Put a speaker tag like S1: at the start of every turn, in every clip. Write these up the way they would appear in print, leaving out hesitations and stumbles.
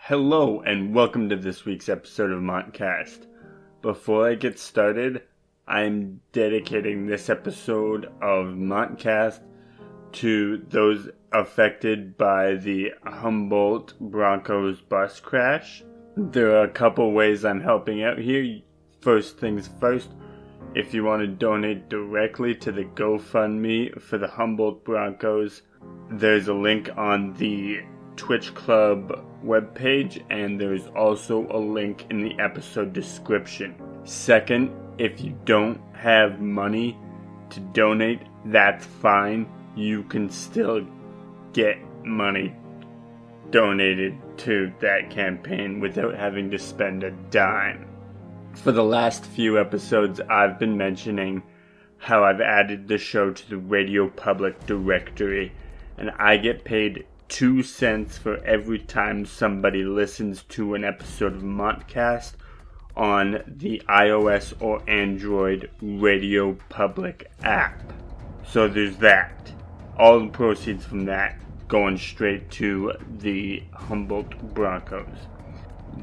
S1: Hello and welcome to this week's episode of Montcast. Before I get started, I'm dedicating this episode of Montcast to those affected by the Humboldt Broncos bus crash. There are a couple ways I'm helping out here. First things first, if you want to donate directly to the GoFundMe for the Humboldt Broncos, there's a link on the Twitch Club webpage, and there's also a link in the episode description. Second, if you don't have money to donate, that's fine. You can still get money donated to that campaign without having to spend a dime. For the last few episodes, I've been mentioning how I've added the show to the Radio Public directory, and I get paid 2 cents for every time somebody listens to an episode of Montcast on the iOS or Android Radio Public app. So there's that. All the proceeds from that going straight to the Humboldt Broncos.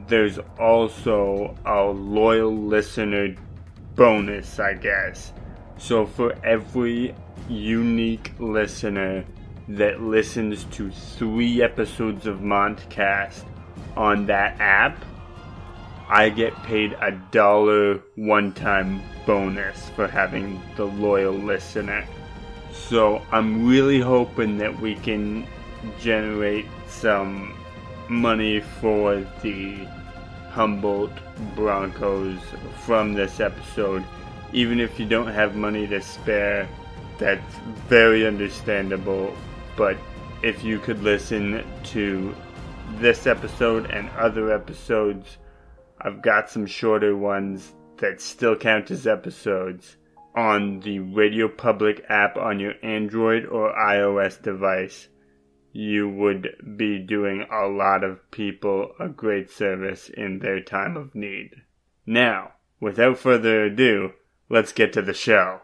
S1: There's also a loyal listener bonus, I guess. So for every unique listener that listens to 3 episodes of Montcast on that app, I get paid $1 one-time bonus for having the loyal listener. So I'm really hoping that we can generate some money for the Humboldt Broncos from this episode. Even if you don't have money to spare, that's very understandable. But if you could listen to this episode and other episodes, I've got some shorter ones that still count as episodes on the Radio Public app on your Android or iOS device. You would be doing a lot of people a great service in their time of need. Now, without further ado, let's get to the show.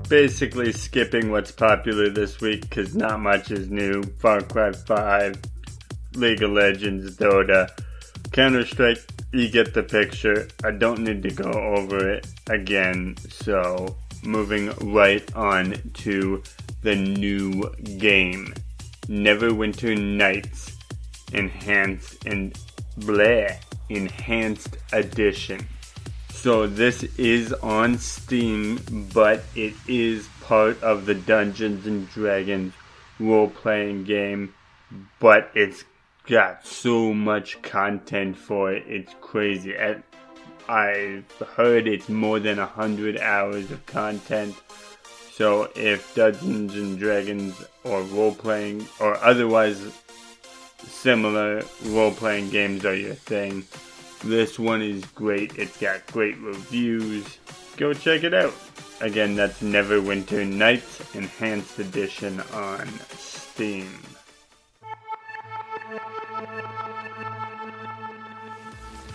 S1: Basically skipping what's popular this week because not much is new. Far Cry 5, League of Legends, Dota, Counter-Strike, you get the picture. I don't need to go over it again, so moving right on to the new game. Neverwinter Nights Enhanced Edition. So this is on Steam, but it is part of the Dungeons and Dragons role-playing game, but it's got so much content for it, it's crazy. I've heard it's more than 100 hours of content, so if Dungeons and Dragons or role-playing or otherwise similar role-playing games are your thing, this one is great. It's got great reviews. Go check it out. Again, that's Neverwinter Nights Enhanced Edition on Steam.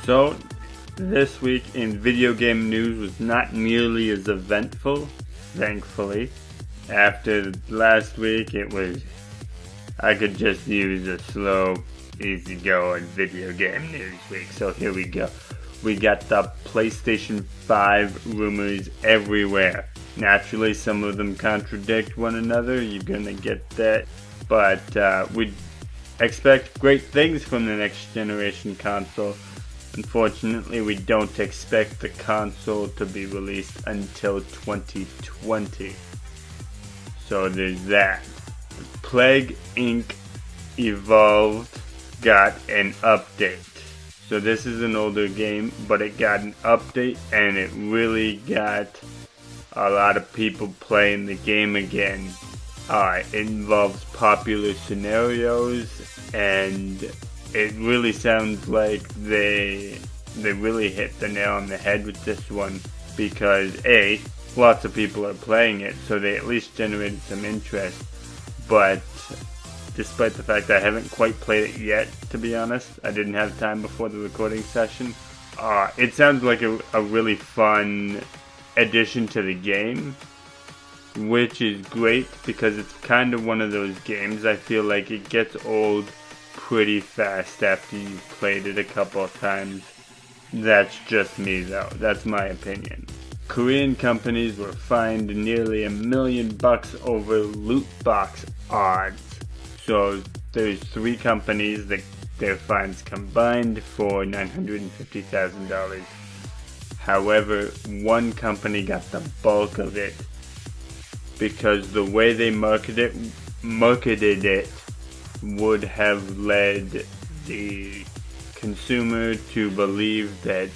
S1: So, this week in video game news was not nearly as eventful, thankfully. After last week, I could just use a slow, easygoing video game news week. So here we go. We got the PlayStation 5 rumors everywhere. Naturally, some of them contradict one another. You're gonna get that. But we expect great things from the next generation console. Unfortunately, we don't expect the console to be released until 2020. So there's that. Plague Inc. Evolved got an update. So this is an older game, but it got an update and it really got a lot of people playing the game again. It involves popular scenarios, and it really sounds like they really hit the nail on the head with this one, because A, lots of people are playing it, so they at least generated some interest, but despite the fact that I haven't quite played it yet, to be honest. I didn't have time before the recording session. It sounds like a really fun addition to the game, which is great because it's kind of one of those games I feel like it gets old pretty fast after you've played it a couple of times. That's just me though, that's my opinion. Korean companies were fined nearly $1 million over loot box odds. So there's 3 companies that their fines combined for $950,000. However, one company got the bulk of it because the way they marketed it would have led the consumer to believe that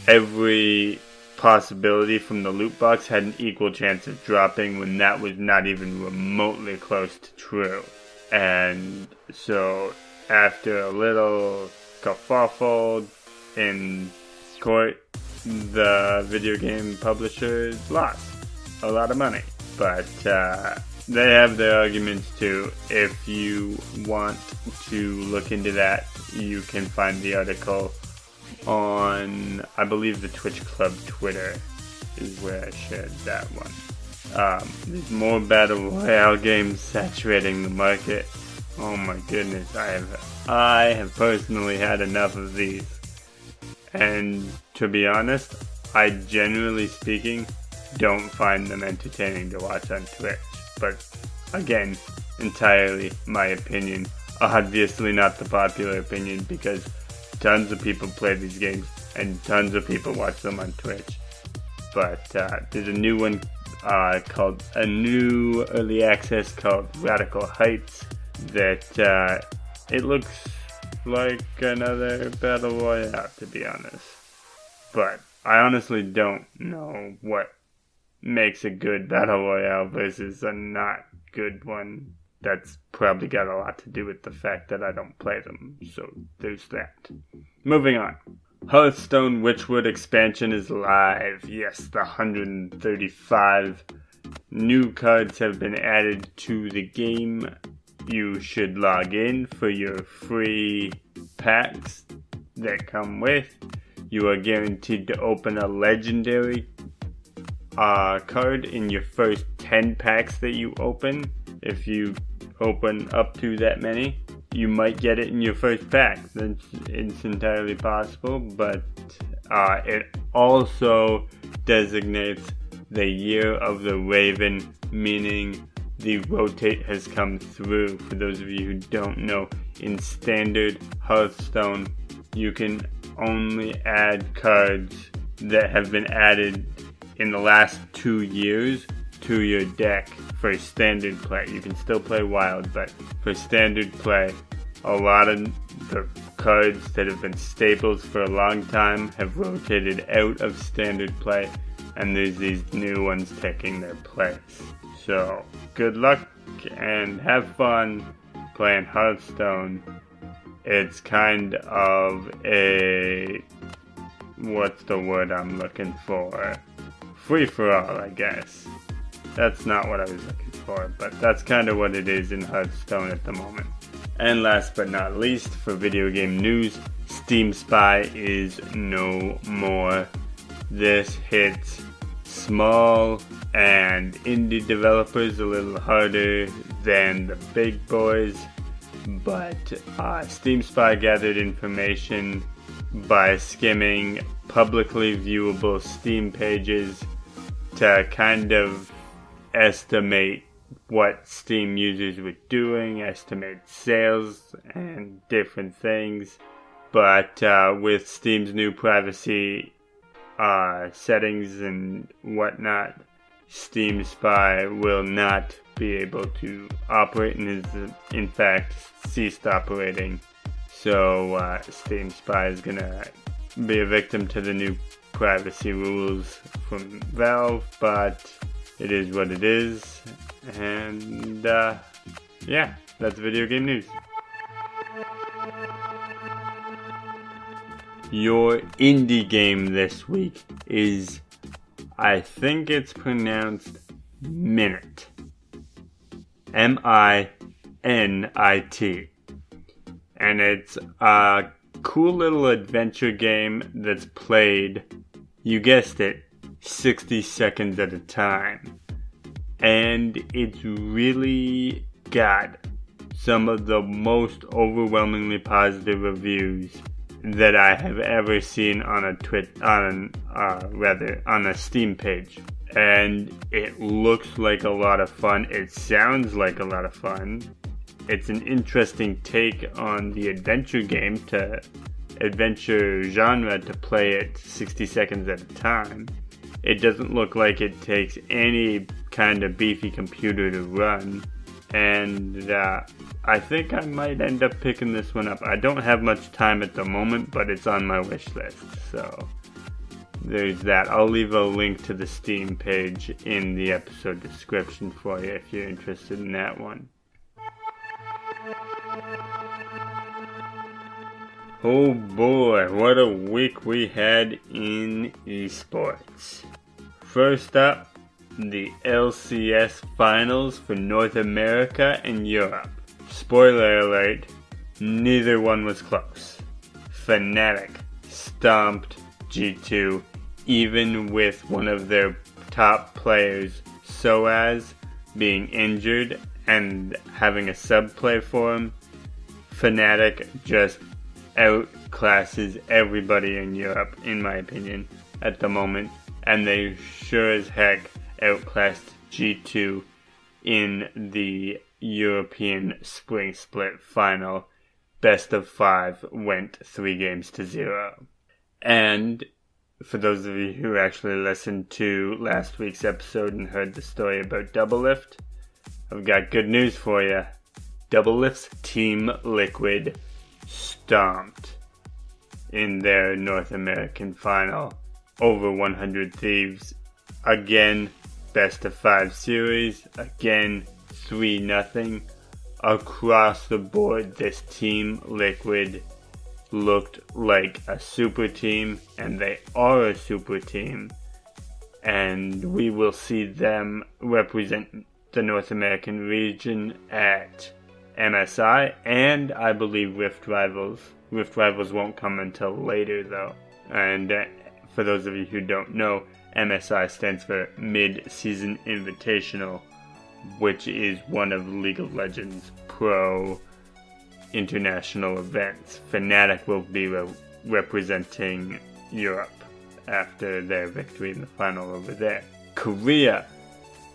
S1: every possibility from the loot box had an equal chance of dropping when that was not even remotely close to true. And so after a little kerfuffle in court, the video game publishers lost a lot of money. But they have their arguments too. If you want to look into that, you can find the article on, I believe, the Twitch Club Twitter is where I shared that one. There's more Battle Royale games saturating the market. Oh my goodness, I have personally had enough of these. And to be honest, I generally speaking don't find them entertaining to watch on Twitch. But again, entirely my opinion. Obviously not the popular opinion because tons of people play these games and tons of people watch them on Twitch. But there's a new one called a new early access called Radical Heights that it looks like another Battle Royale, to be honest. But I honestly don't know what makes a good Battle Royale versus a not good one. That's probably got a lot to do with the fact that I don't play them, so there's that. Moving on. Hearthstone Witchwood expansion is live. Yes, the 135 new cards have been added to the game. You should log in for your free packs that come with. You are guaranteed to open a legendary card in your first 10 packs that you open. If you open up to that many, you might get it in your first pack. It's entirely possible, but it also designates the Year of the Raven, meaning the rotate has come through. For those of you who don't know, in standard Hearthstone, you can only add cards that have been added in the last 2 years to your deck for standard play. You can still play wild, but for standard play, a lot of the cards that have been staples for a long time have rotated out of standard play, and there's these new ones taking their place. So, good luck and have fun playing Hearthstone. It's kind of a, what's the word I'm looking for? Free-for-all, I guess. That's not what I was looking for, but that's kind of what it is in Hearthstone at the moment. And last but not least, for video game news, Steam Spy is no more. This hits small and indie developers a little harder than the big boys, but Steam Spy gathered information by skimming publicly viewable Steam pages to kind of estimate what Steam users were doing, estimate sales and different things. But with Steam's new privacy settings and whatnot, Steam Spy will not be able to operate and is in fact ceased operating. So Steam Spy is gonna be a victim to the new privacy rules from Valve, but it is what it is. And yeah, that's video game news. Your indie game this week is, I think it's pronounced Minute. Minute. NIT. And it's a cool little adventure game that's played, you guessed it, 60 seconds at a time. And it's really got some of the most overwhelmingly positive reviews that I have ever seen on a Steam page. And it looks like a lot of fun. It sounds like a lot of fun. It's an interesting take on the adventure genre to play it 60 seconds at a time. It doesn't look like it takes any kind of beefy computer to run. And I think I might end up picking this one up. I don't have much time at the moment, but it's on my wish list. So there's that. I'll leave a link to the Steam page in the episode description for you if you're interested in that one. Oh boy, what a week we had in esports. First up, the LCS finals for North America and Europe. Spoiler alert, neither one was close. Fnatic stomped G2 even with one of their top players, Soaz, being injured and having a sub play for him. Fnatic just outclasses everybody in Europe, in my opinion, at the moment. And they sure as heck outclassed G2 in the European Spring Split final. Best of 5 went 3-0. And for those of you who actually listened to last week's episode and heard the story about Doublelift, I've got good news for you. Doublelift's Team Liquid stomped in their North American final over 100 Thieves. Again, best of 5 series. Again, 3-0. Across the board, this Team Liquid looked like a super team, and they are a super team. And we will see them represent the North American region at MSI, and I believe Rift Rivals. Rift Rivals won't come until later, though. And for those of you who don't know, MSI stands for Mid-Season Invitational, which is one of League of Legends Pro international events. Fnatic will be representing Europe after their victory in the final over there. Korea.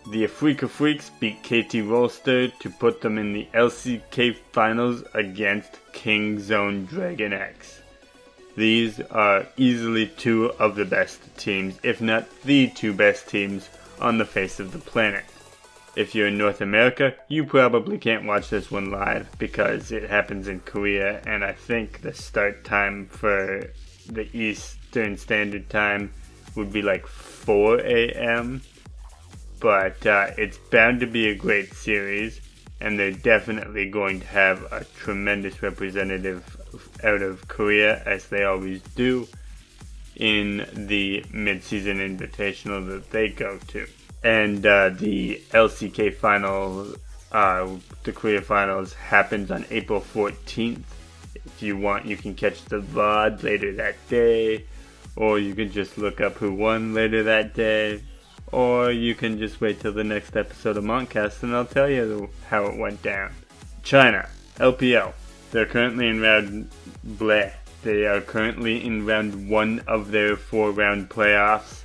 S1: The Afrika Freaks beat KT Rolster to put them in the LCK finals against Kingzone Dragon X. These are easily 2 of the best teams, if not the 2 best teams on the face of the planet. If you're in North America, you probably can't watch this one live because it happens in Korea, and I think the start time for the Eastern Standard Time would be like 4 a.m. But it's bound to be a great series, and they're definitely going to have a tremendous representative out of Korea, as they always do, in the mid-season invitational that they go to. And the LCK final, the Korea finals, happens on April 14th. If you want, you can catch the VOD later that day, or you can just look up who won later that day, or you can just wait till the next episode of Montcast and I'll tell you how it went down. China, LPL, they're currently in round They are currently in round 1 of their 4-round playoffs.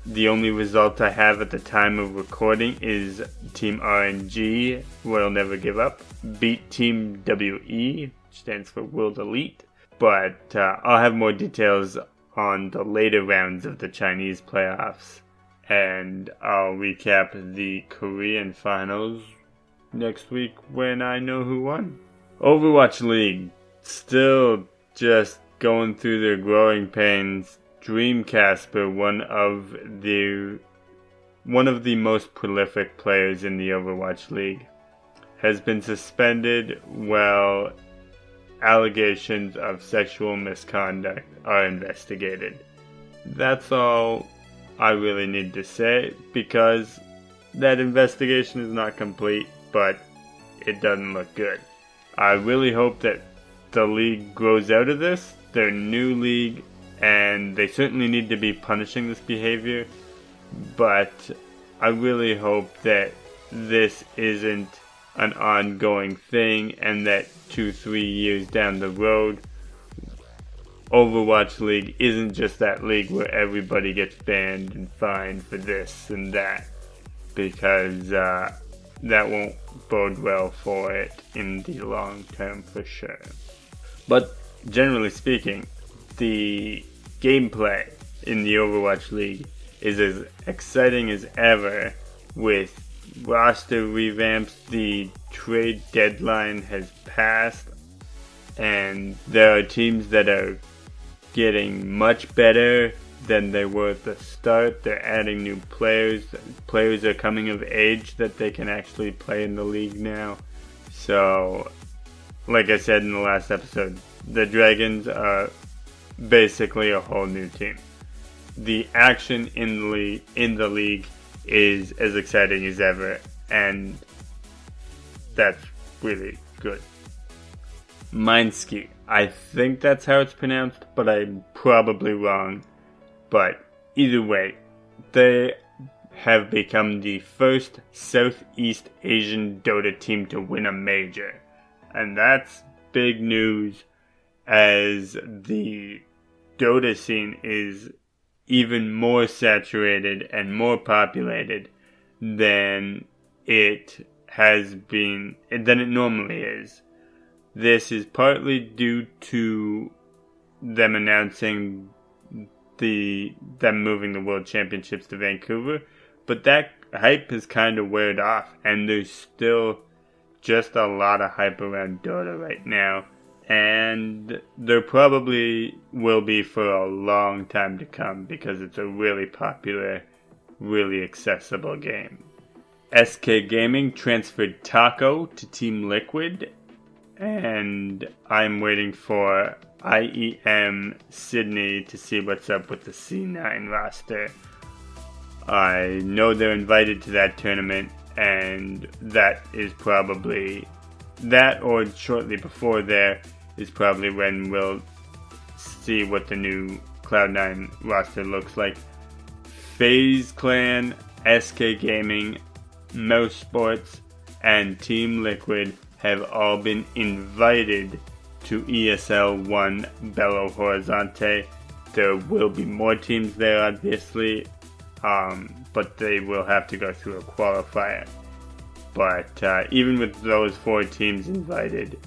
S1: The only result I have at the time of recording is Team RNG, Royal Never Give Up, beat Team WE, which stands for World Elite. But I'll have more details on the later rounds of the Chinese playoffs. And I'll recap the Korean finals next week when I know who won. Overwatch League, still just going through their growing pains. Dreamcasper, one of the most prolific players in the Overwatch League, has been suspended while allegations of sexual misconduct are investigated. That's all I really need to say, because that investigation is not complete, but it doesn't look good. I really hope that the league grows out of this. They're a new league, and they certainly need to be punishing this behavior, but I really hope that this isn't an ongoing thing and that 2-3 years down the road, Overwatch League isn't just that league where everybody gets banned and fined for this and that, because that won't bode well for it in the long term for sure. But generally speaking, the gameplay in the Overwatch League is as exciting as ever, with roster revamps. The trade deadline has passed, and there are teams that are getting much better than they were at the start. They're adding new players. Players are coming of age that they can actually play in the league now. So, like I said in the last episode, the Dragons are basically a whole new team. The action in the league is as exciting as ever, and that's really good. Minsky, I think that's how it's pronounced, but I'm probably wrong. But either way, they have become the first Southeast Asian Dota team to win a major. And that's big news, as the Dota scene is even more saturated and more populated than it normally is. This is partly due to them announcing them moving the World Championships to Vancouver, but that hype has kind of weared off, and there's still just a lot of hype around Dota right now, and there probably will be for a long time to come, because it's a really popular, really accessible game. SK Gaming transferred Taco to Team Liquid, and I'm waiting for IEM Sydney to see what's up with the C9 roster. I know they're invited to that tournament, and that is probably, that or shortly before there, is probably when we'll see what the new Cloud9 roster looks like. FaZe Clan, SK Gaming, Mouse Sports, and Team Liquid have all been invited to ESL 1 Belo Horizonte. There will be more teams there, obviously, but they will have to go through a qualifier. But even with those 4 teams invited,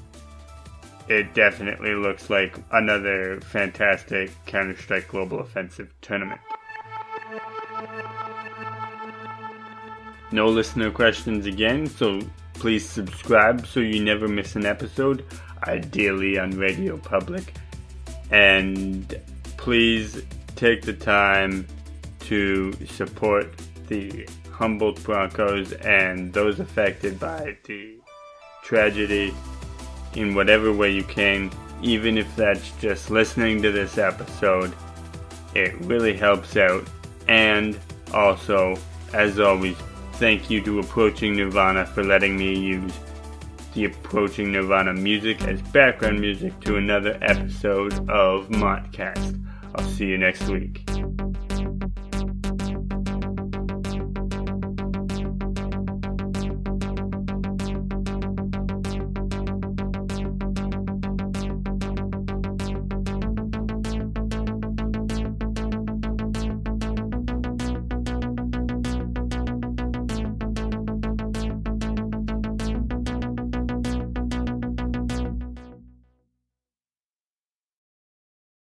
S1: it definitely looks like another fantastic Counter-Strike Global Offensive tournament. No listener questions again, so please subscribe so you never miss an episode, ideally on Radio Public. And please take the time to support the Humboldt Broncos and those affected by the tragedy in whatever way you can, even if that's just listening to this episode. It really helps out. And also, as always, thank you to Approaching Nirvana for letting me use the Approaching Nirvana music as background music to another episode of Montcast. I'll see you next week.